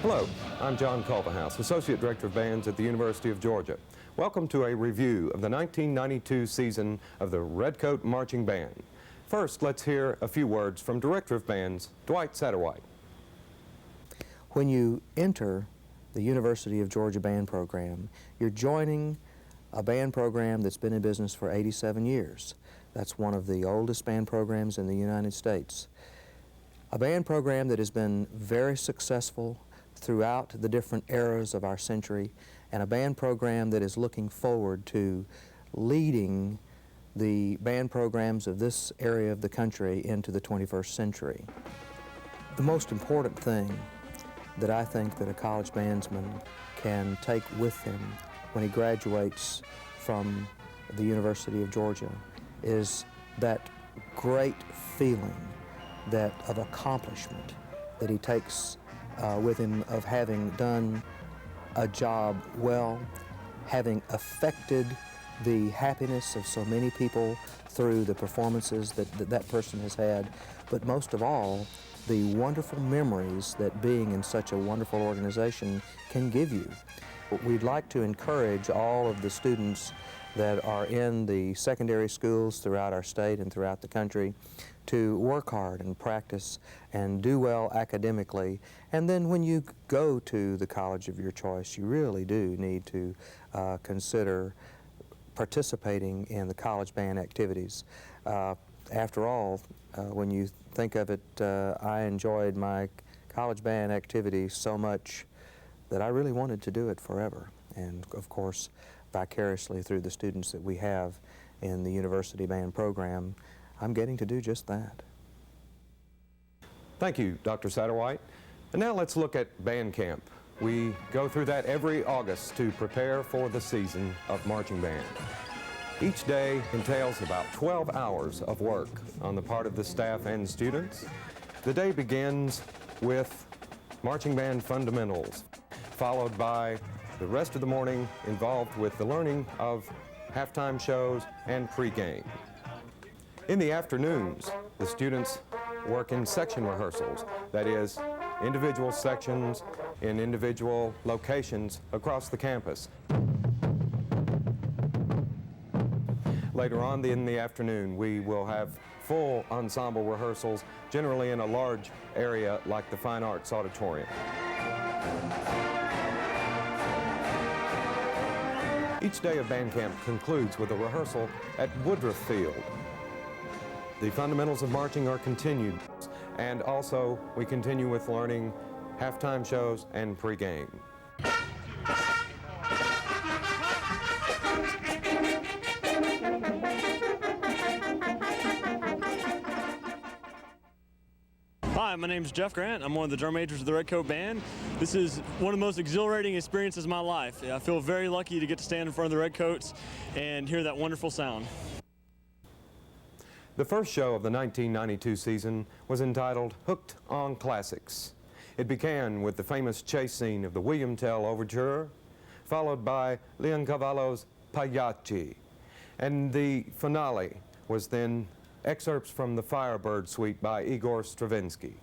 Hello, I'm John Culverhouse, Associate Director of Bands at the University of Georgia. Welcome to a review of the 1992 season of the Redcoat Marching Band. First, let's hear a few words from Director of Bands, Dwight Satterwhite. When you enter the University of Georgia band program, you're joining a band program that's been in business for 87 years. That's one of the oldest band programs in the United States. A band program that has been very successful throughout the different eras of our century, and a band program that is looking forward to leading the band programs of this area of the country into the 21st century. The most important thing that I think that a college bandsman can take with him when he graduates from the University of Georgia is that great feeling of accomplishment that he takes with him of having done a job well, having affected the happiness of so many people through the performances that person has had, but most of all, the wonderful memories that being in such a wonderful organization can give you. We'd like to encourage all of the students that are in the secondary schools throughout our state and throughout the country to work hard and practice and do well academically. And then when you go to the college of your choice, you really do need to consider participating in the college band activities. After all, when you think of it, I enjoyed my college band activity so much that I really wanted to do it forever. And of course, vicariously through the students that we have in the university band program, I'm getting to do just that. Thank you, Dr. Satterwhite. And now let's look at band camp. We go through that every August to prepare for the season of marching band. Each day entails about 12 hours of work on the part of the staff and students. The day begins with marching band fundamentals, followed by the rest of the morning involved with the learning of halftime shows and pregame. In the afternoons, the students work in section rehearsals, that is, individual sections in individual locations across the campus. Later on in the afternoon, we will have full ensemble rehearsals, generally in a large area like the Fine Arts Auditorium. Each day of band camp concludes with a rehearsal at Woodruff Field. The fundamentals of marching are continued, and also we continue with learning halftime shows and pregame. Hi, my name is Jeff Grant. I'm one of the drum majors of the Redcoat Band. This is one of the most exhilarating experiences of my life. I feel very lucky to get to stand in front of the Redcoats and hear that wonderful sound. The first show of the 1992 season was entitled Hooked on Classics. It began with the famous chase scene of the William Tell Overture, followed by Leoncavallo's Pagliacci, and the finale was then excerpts from the Firebird suite by Igor Stravinsky.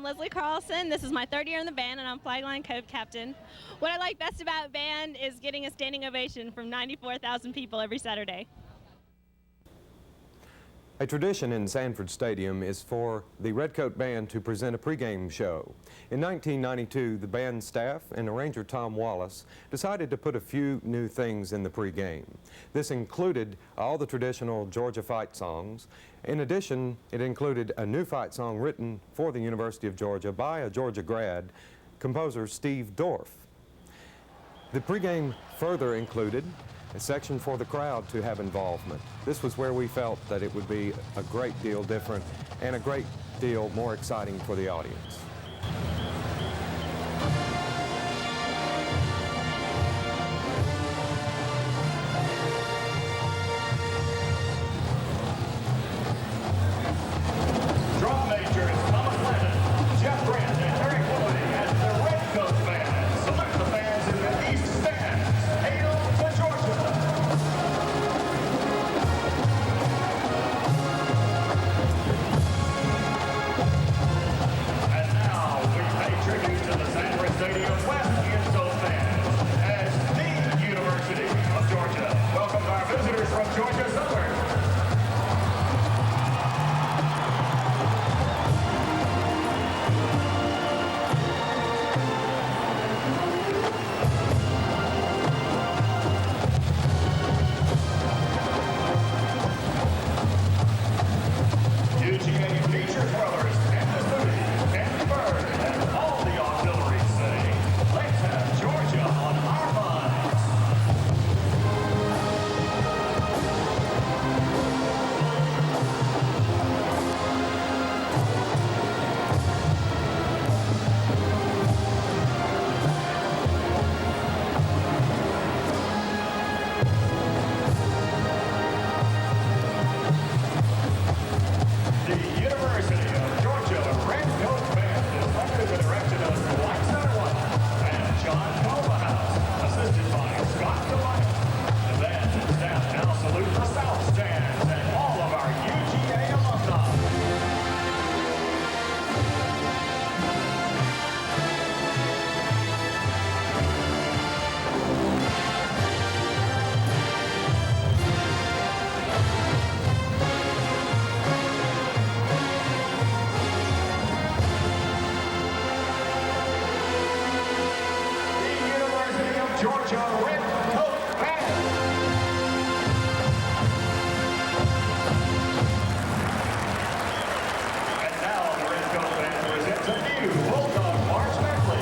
Leslie Carlson. This is my third year in the band, and I'm flag line co-captain. What I like best about band is getting a standing ovation from 94,000 people every Saturday. A tradition in Sanford Stadium is for the Redcoat Band to present a pregame show. In 1992, the band staff and arranger Tom Wallace decided to put a few new things in the pregame. This included all the traditional Georgia fight songs. In addition, it included a new fight song written for the University of Georgia by a Georgia grad, composer Steve Dorff. The pregame further included a section for the crowd to have involvement. This was where we felt that it would be a great deal different and a great deal more exciting for the audience. Drum majors Thomas Lennon, Jeff Grant, and Terry Quilty as the Redcoat Band select the fans in the East Stand. Hail to Georgia! And now we pay tribute to the Sanford Stadium West Infield fans as the University of Georgia welcomes our visitors from Georgia Southern. UGA feature thrillers and the Moody, Firebird, and all the auxiliaries say, let's have Georgia on our minds. The University of Georgia Redcoat Band is under the direction of Dwight Sutherland and John Culverhouse, assisted by Scott DeWitt. The band and staff now salute the South Stands and all of our UGA alumni. The University of Georgia Redcoat Band. And now the Redcoat Band presents a new Bulldog March medley.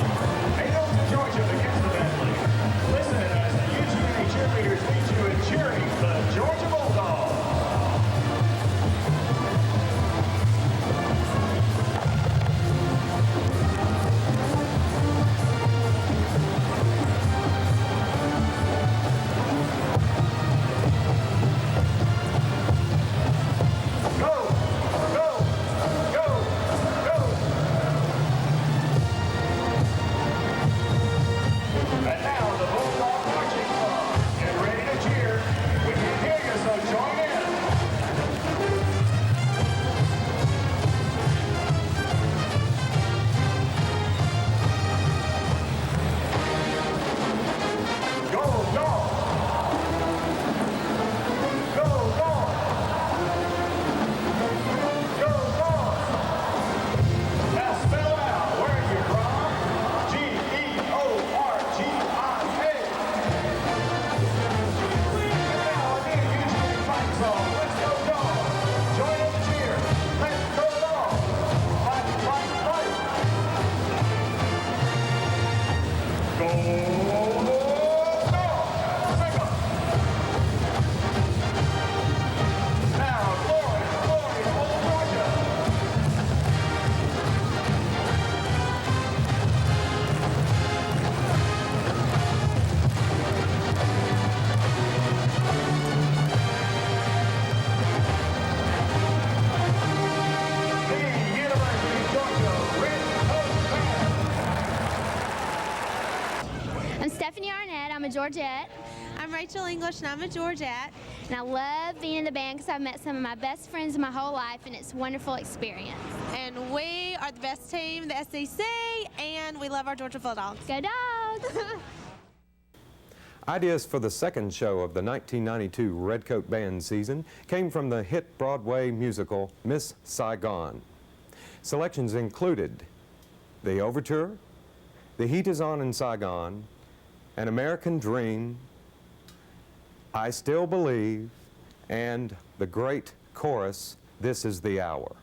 Hail to Georgia begins the medley. Listen as the UGA cheerleaders lead you in cheering the Georgia Bulldogs. Go, go, go, go. And now the Bulldog Marching Club. Get ready to cheer. We can hear you, so join in. Go, go. Go, go. Go, go. Now spell it out. Where are you from? Georgia. And now a new UGA fight song. Let's go, dog. Join in the cheer. Let's go, dog. Fight, fight, fight. Go, dog. Second. Now, glory, glory, old Georgia. The University of Georgia Redcoat Band. I'm Stephanie Arnett. I'm a Georgette. I'm Rachel English, and I'm a Georgette. And I love being in the band because I've met some of my best friends in my whole life, and it's a wonderful experience. And we are the best team, the SEC, and we love our Georgia Bulldogs. Go Dogs! Ideas for the second show of the 1992 Redcoat Band season came from the hit Broadway musical Miss Saigon. Selections included the Overture, The Heat Is On in Saigon, An American Dream, I Still Believe, and the great chorus, This Is the Hour.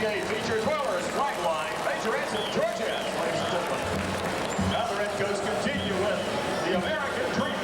UGA featured dwellers, Flightline, Severinsen, Georgia. Ladies and gentlemen, now the Redcoats continue with the American Dream.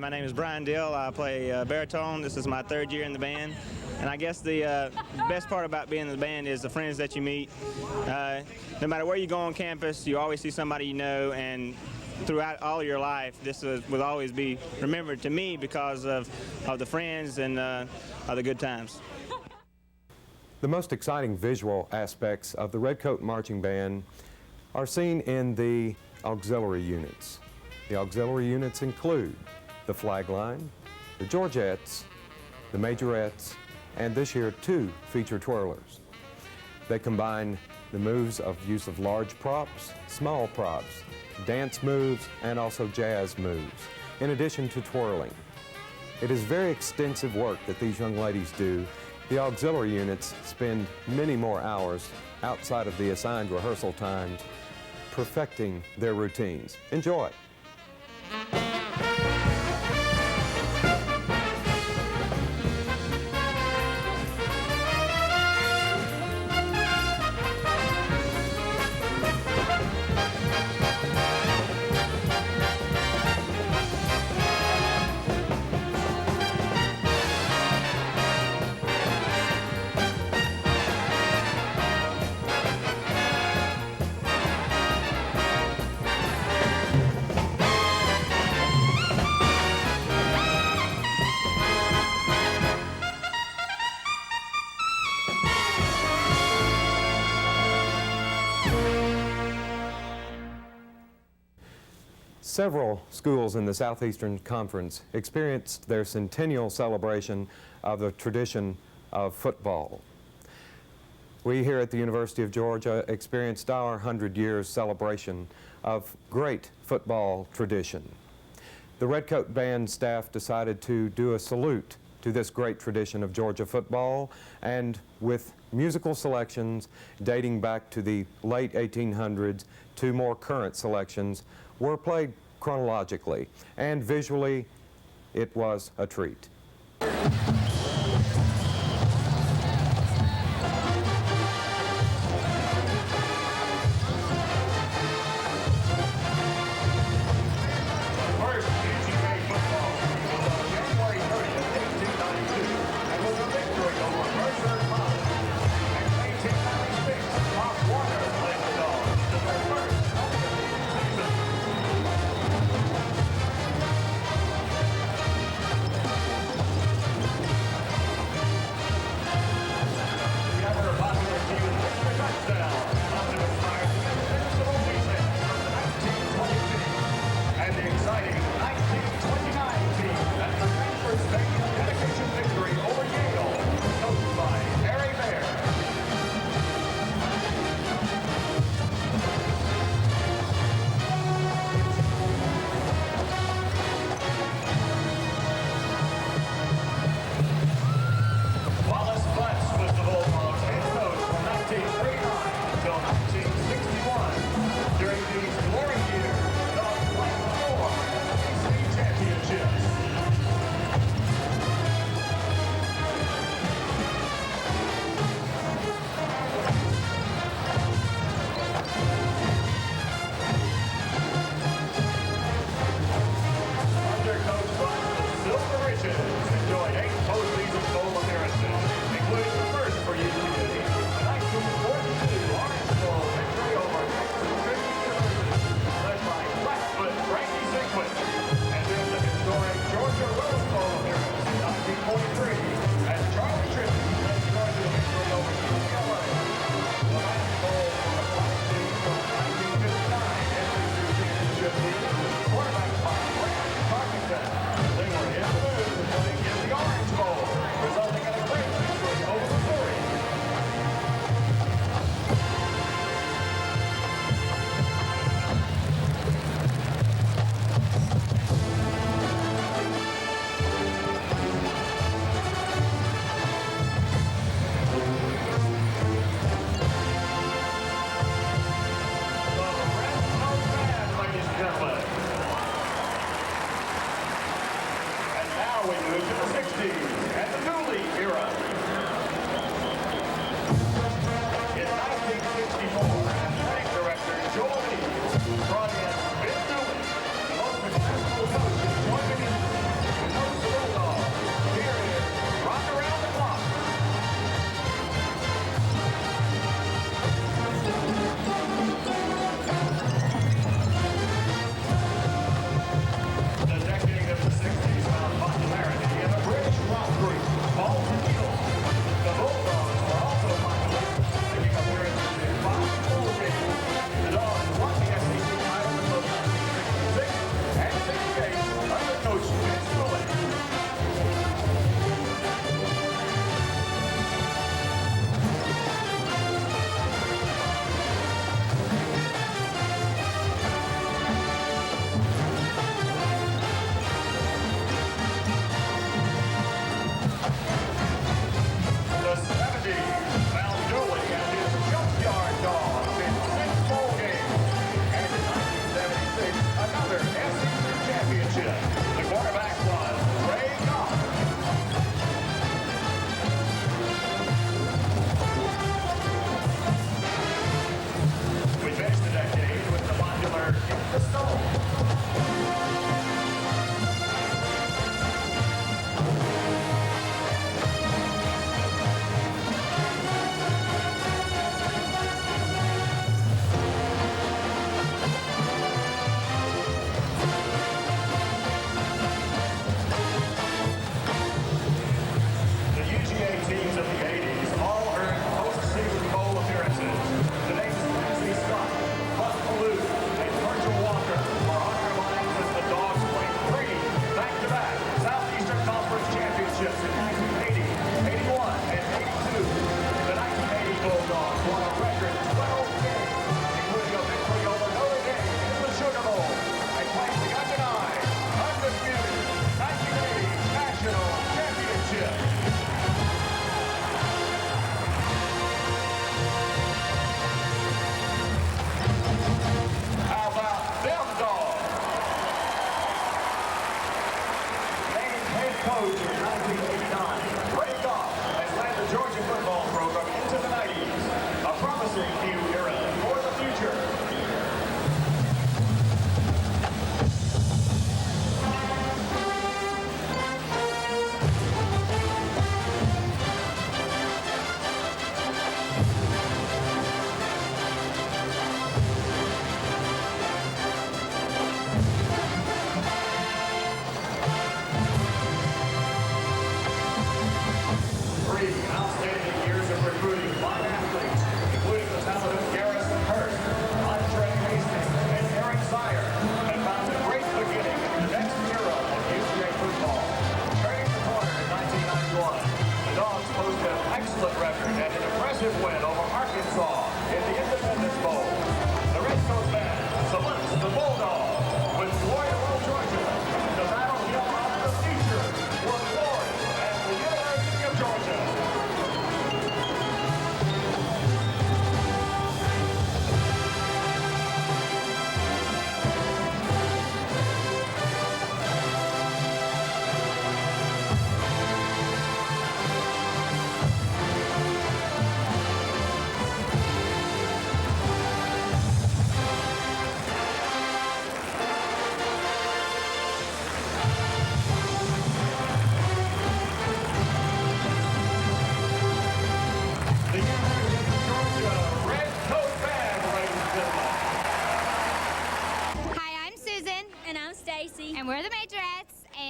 my name is Brian Dill. I play baritone. This is my 3rd year in the band. And I guess the best part about being in the band is the friends that you meet. No matter where you go on campus, you always see somebody you know, and throughout all your life, this will always be remembered to me because of the friends and of the good times. The most exciting visual aspects of the Redcoat Marching Band are seen in the auxiliary units. The auxiliary units include the flag line, the Georgettes, the majorettes, and this year 2 feature twirlers. They combine the moves of use of large props, small props, dance moves, and also jazz moves, in addition to twirling. It is very extensive work that these young ladies do. The auxiliary units spend many more hours outside of the assigned rehearsal times perfecting their routines. Enjoy. Several schools in the Southeastern Conference experienced their centennial celebration of the tradition of football. We here at the University of Georgia experienced our 100 years celebration of great football tradition. The Redcoat Band staff decided to do a salute to this great tradition of Georgia football, and with musical selections dating back to the late 1800s to more current selections were played chronologically, and visually it was a treat. First UGA football was on January 30th, 1892, and was a victory over Mercer College. In 1896, Bob Warner led the Dogs to their first season.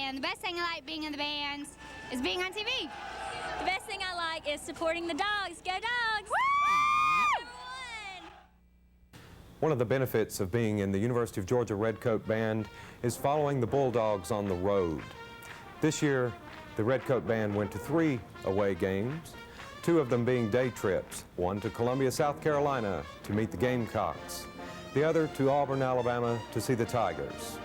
and the best thing I like being in the bands is being on TV. The best thing I like is supporting the dogs. Go dogs! Woo! One of the benefits of being in the University of Georgia Redcoat Band is following the Bulldogs on the road. This year, the Redcoat Band went to 3 away games, 2 of them being day trips, one to Columbia, South Carolina to meet the Gamecocks, the other to Auburn, Alabama to see the Tigers.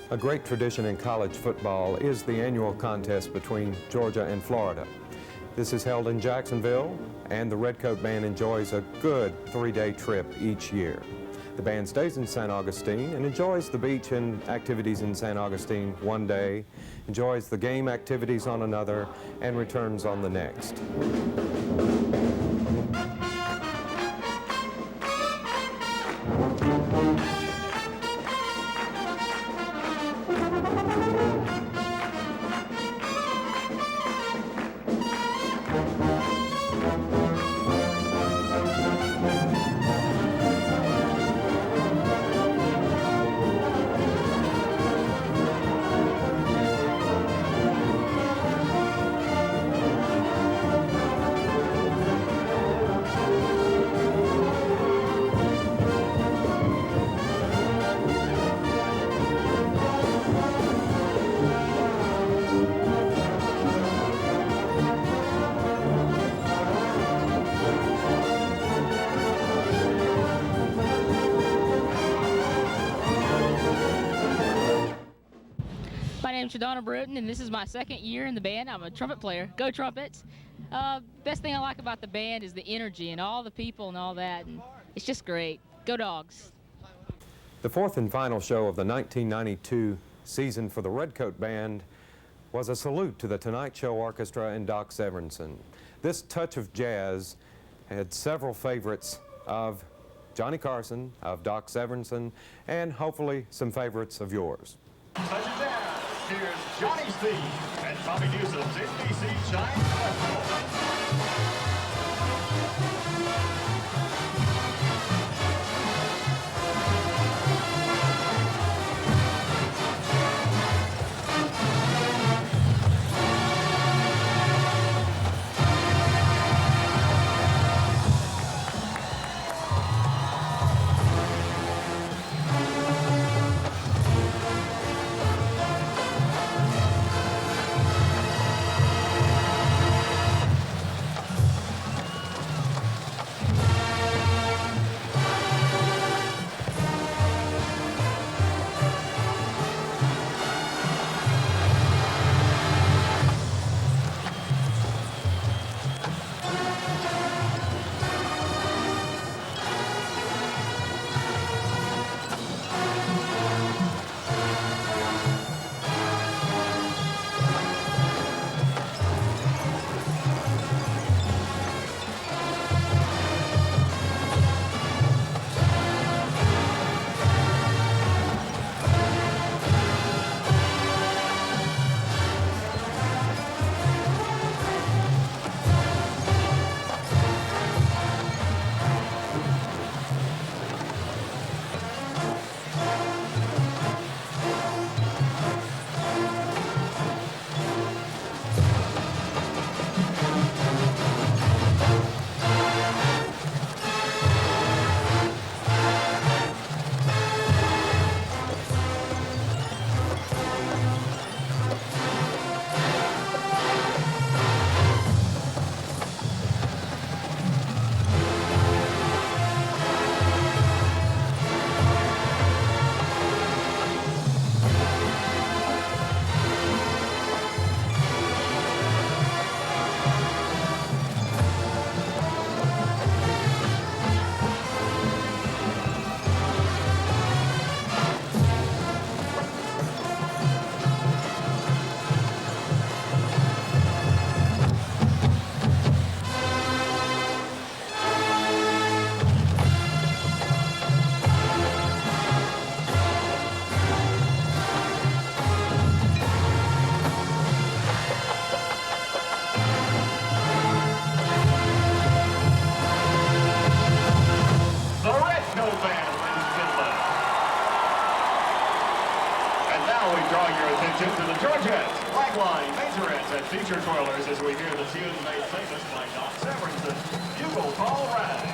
A great tradition in college football is the annual contest between Georgia and Florida. This is held in Jacksonville, and the Redcoat Band enjoys a good 3-day trip each year. The band stays in St. Augustine and enjoys the beach and activities in St. Augustine one day, enjoys the game activities on another, and returns on the next. My name's Shadonna Bruton, and this is my 2nd year in the band. I'm a trumpet player. Go Trumpets! Best thing I like about the band is the energy and all the people and all that, and it's just great. Go Dogs! The 4th and final show of the 1992 season for the Redcoat Band was a salute to the Tonight Show Orchestra and Doc Severinsen. This touch of jazz had several favorites of Johnny Carson, of Doc Severinsen, and hopefully some favorites of yours. Touch of jazz. Here's Johnny's theme and Tommy Newsom's NBC Giant. flag-line majorettes and feature twirlers as we hear the tune made famous by Doc Severinsen, Bugle Call Rag.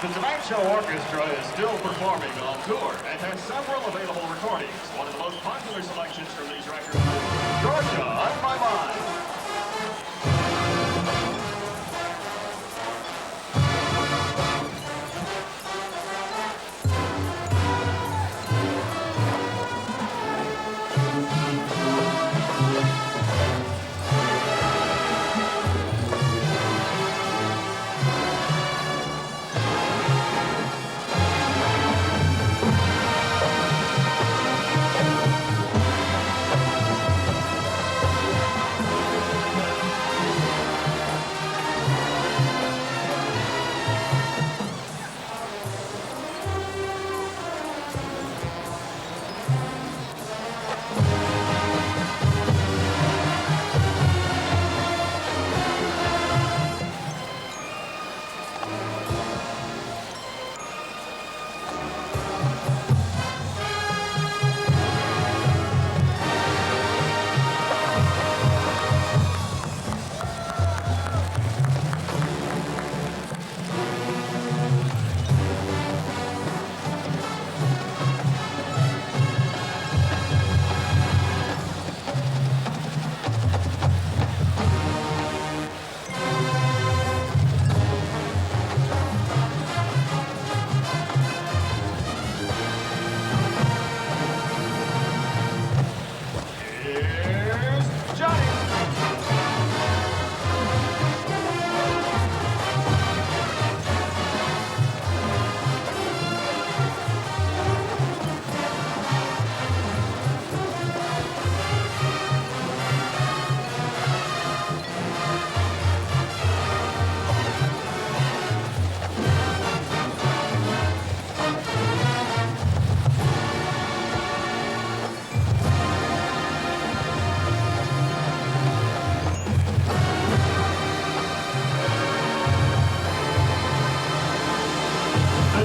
The Tonight Show Orchestra is still performing on tour and has several available recordings. One of the most popular selections from these records is Georgia on My Mind.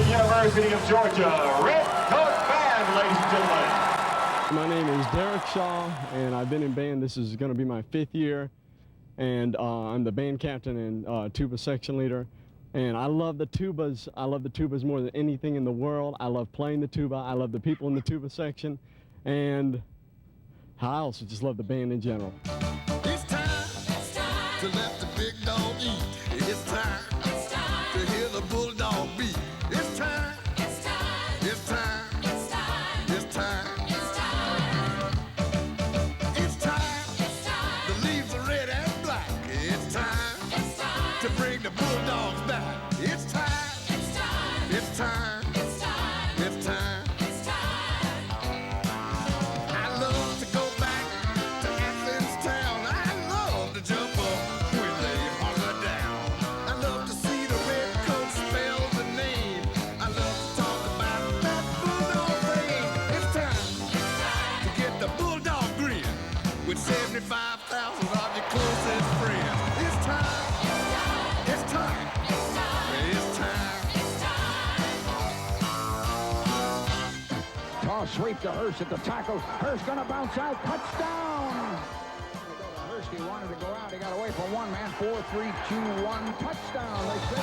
University of Georgia Redcoat Band, ladies and gentlemen. My name is Derek Shaw, and I've been in band. This is going to be my 5th year, and I'm the band captain and tuba section leader. And I love the tubas. I love the tubas more than anything in the world. I love playing the tuba. I love the people in the tuba section, and I also just love the band in general. It's time to let the big dog eat. It's time to hear the bulldog beat. It's time. It's time. It's time. It's time. It's time. It's time. It's time. It's time. The leaves are red and black. It's time. It's time to bring the bulldogs back. It's time. It's time. It's time. It's time. It's time. It's time. I love to go back to Athens town. I love to jump up when they holler down. Toss sweep to Hurst at the tackle. Hurst gonna bounce out. Touchdown! Hurst, he wanted to go out. He got away from one man. 4, 3, 2, 1. Touchdown. They say.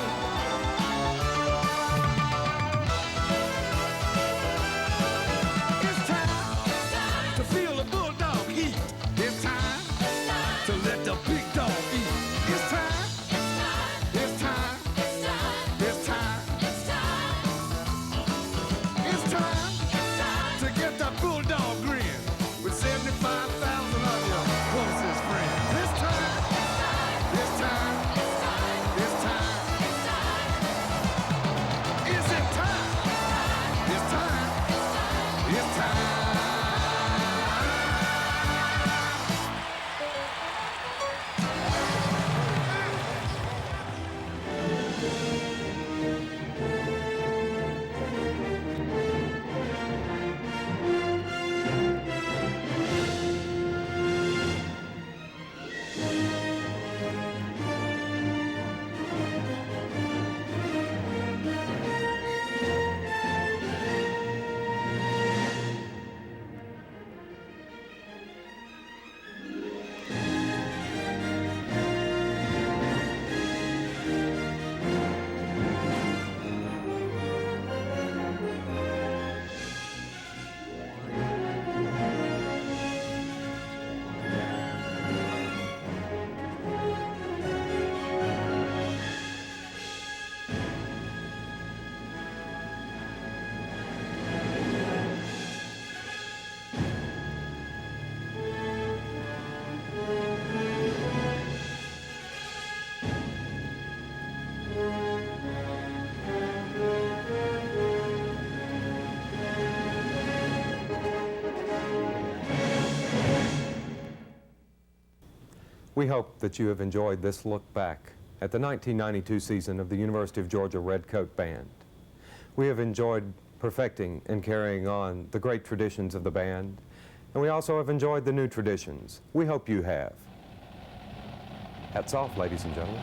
To feel the bulldog eat. It's time to let the big dog eat. It's time. It's time. It's time. It's time to get the bulldog grin with 75,000 of your closest friends. It's time. It's time. It's time. Is it time? It's time. It's time. We hope that you have enjoyed this look back at the 1992 season of the University of Georgia Redcoat Band. We have enjoyed perfecting and carrying on the great traditions of the band, and we also have enjoyed the new traditions. We hope you have. Hats off, ladies and gentlemen.